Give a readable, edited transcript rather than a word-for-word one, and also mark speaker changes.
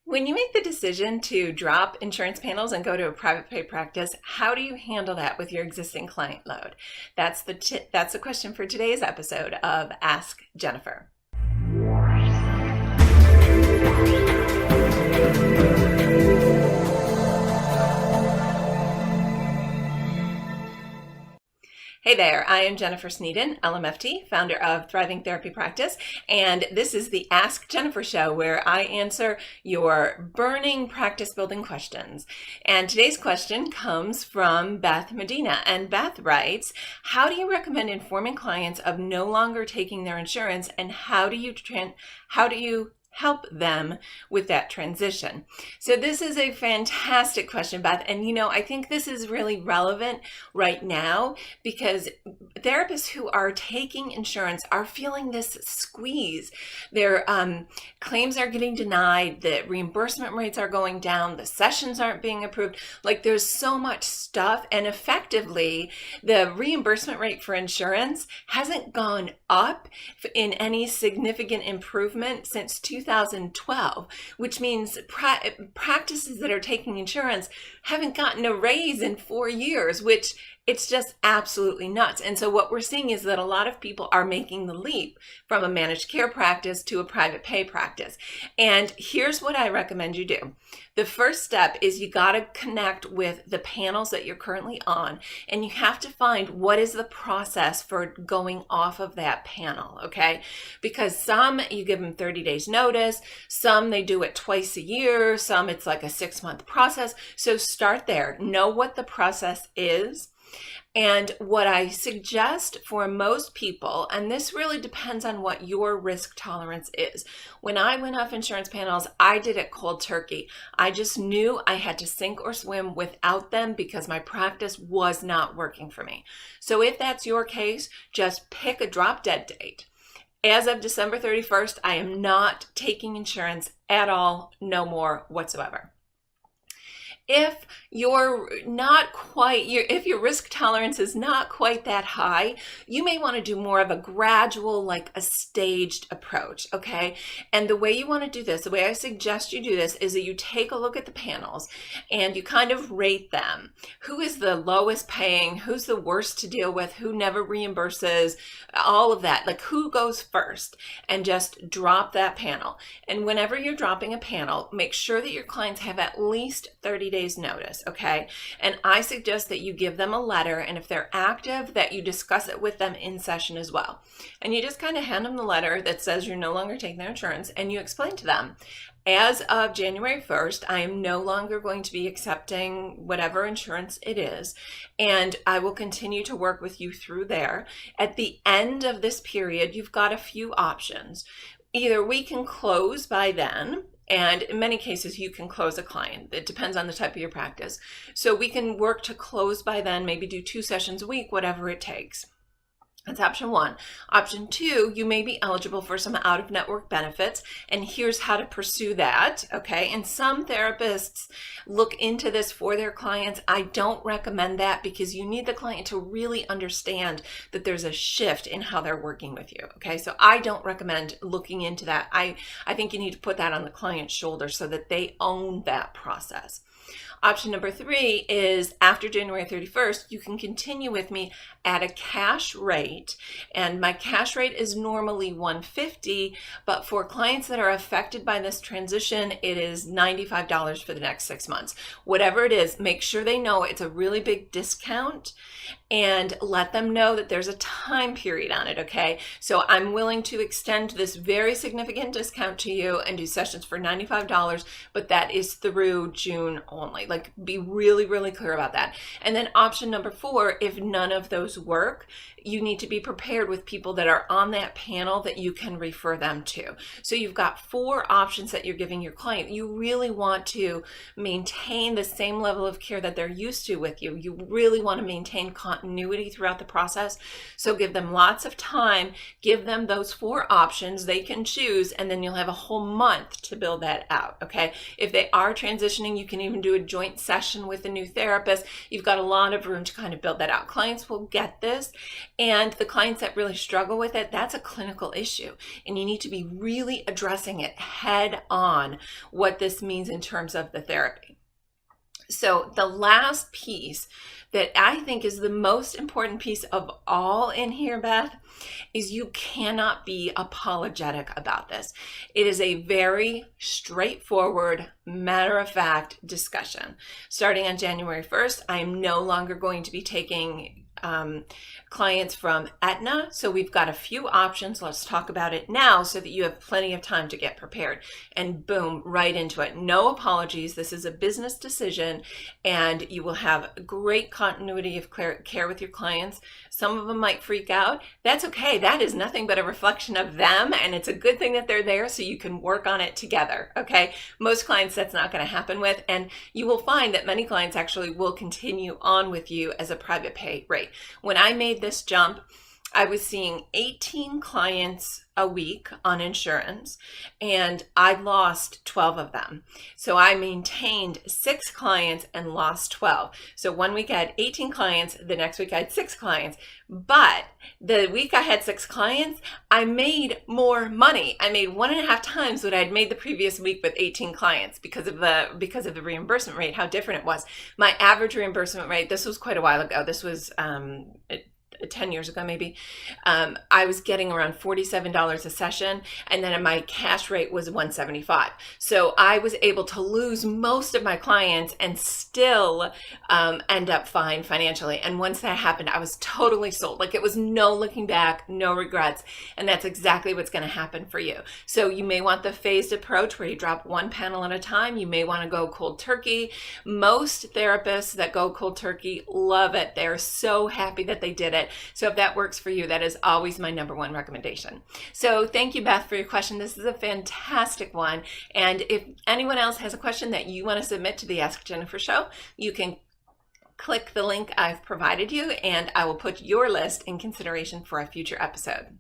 Speaker 1: When you make the decision to drop insurance panels and go to a private pay practice, how do you handle that with your existing client load? That's the question for today's episode of Ask Jennifer. Hey there, I am Jennifer Sneeden, LMFT, founder of Thriving Therapy Practice, and this is the Ask Jennifer show where I answer your burning practice building questions. And today's question comes from Beth Medina, and Beth writes, how do you recommend informing clients of no longer taking their insurance, and how do you help them with that transition? So this is a fantastic question, Beth. And I think this is really relevant right now because therapists who are taking insurance are feeling this squeeze. Their claims are getting denied, the reimbursement rates are going down, the sessions aren't being approved. Like there's so much stuff, and effectively the reimbursement rate for insurance hasn't gone up in any significant improvement since 2012, which means practices that are taking insurance haven't gotten a raise in 4 years, which it's just absolutely nuts. And so what we're seeing is that a lot of people are making the leap from a managed care practice to a private pay practice. And here's what I recommend you do. The first step is you got to connect with the panels that you're currently on, and you have to find what is the process for going off of that panel, okay? Because some you give them 30 days notice, some they do it twice a year, some it's like a 6-month process. So start there, know what the process is. And what I suggest for most people, and this really depends on what your risk tolerance is. When I went off insurance panels, I did it cold turkey. I just knew I had to sink or swim without them because my practice was not working for me. So if that's your case, just pick a drop dead date. As of December 31st, I am not taking insurance at all, no more whatsoever. If if your risk tolerance is not quite that high, you may want to do more of a gradual, like a staged approach, okay? And the way you want to do this, the way I suggest you do this is that you take a look at the panels and you kind of rate them. Who is the lowest paying? Who's the worst to deal with? Who never reimburses? All of that, like who goes first, and just drop that panel. And whenever you're dropping a panel, make sure that your clients have at least 30 days notice, okay? And I suggest that you give them a letter, and if they're active, that you discuss it with them in session as well. And you just kind of hand them the letter that says you're no longer taking their insurance, and you explain to them, as of January 1st, I am no longer going to be accepting whatever insurance it is, and I will continue to work with you through there. At the end of this period, you've got a few options. Either we can close by then, and in many cases, you can close a client. It depends on the type of your practice. So we can work to close by then, maybe do 2 sessions a week, whatever it takes. That's option 1. Option 2, you may be eligible for some out-of-network benefits, and here's how to pursue that, okay? And some therapists look into this for their clients. I don't recommend that because you need the client to really understand that there's a shift in how they're working with you, okay? So I don't recommend looking into that. I think you need to put that on the client's shoulders so that they own that process. Option number 3 is after January 31st, you can continue with me at a cash rate. And my cash rate is normally $150, but for clients that are affected by this transition, it is $95 for the next 6 months. Whatever it is, make sure they know it's a really big discount and let them know that there's a time period on it, okay? So I'm willing to extend this very significant discount to you and do sessions for $95, but that is through June only. Like, be really, really clear about that. And then option number 4, if none of those work, you need to be prepared with people that are on that panel that you can refer them to. So you've got 4 options that you're giving your client. You really want to maintain the same level of care that they're used to with you. You really want to maintain continuity throughout the process. So give them lots of time, give them those 4 options they can choose, and then you'll have a whole month to build that out, okay? If they are transitioning, you can even do a joint session with a new therapist. You've got a lot of room to kind of build that out. Clients will get this, and the clients that really struggle with it, that's a clinical issue, and you need to be really addressing it head on, what this means in terms of the therapy. So the last piece that I think is the most important piece of all in here, Beth, is you cannot be apologetic about this. It is a very straightforward, matter-of-fact discussion. Starting on January 1st, I am no longer going to be taking clients from Aetna. So we've got a few options. Let's talk about it now so that you have plenty of time to get prepared. And boom, right into it. No apologies. This is a business decision, and you will have great continuity of care with your clients. Some of them might freak out. That's okay. That is nothing but a reflection of them, and it's a good thing that they're there so you can work on it together, okay? Most clients that's not going to happen with, and you will find that many clients actually will continue on with you as a private pay rate. When I made this jump, I was seeing 18 clients a week on insurance, and I lost 12 of them. So I maintained 6 clients and lost 12. So one week I had 18 clients, the next week I had 6 clients. But the week I had 6 clients, I made more money. I made 1.5 times what I'd made the previous week with 18 clients because of the reimbursement rate, how different it was. My average reimbursement rate, this was quite a while ago. This was 10 years ago, maybe, I was getting around $47 a session, and then my cash rate was $175. So I was able to lose most of my clients and still end up fine financially. And once that happened, I was totally sold. Like, it was no looking back, no regrets. And that's exactly what's going to happen for you. So you may want the phased approach where you drop one panel at a time. You may want to go cold turkey. Most therapists that go cold turkey love it. They're so happy that they did it. So if that works for you, that is always my number one recommendation. So thank you, Beth, for your question. This is a fantastic one. And if anyone else has a question that you want to submit to the Ask Jennifer Show, you can click the link I've provided you, and I will put your list in consideration for a future episode.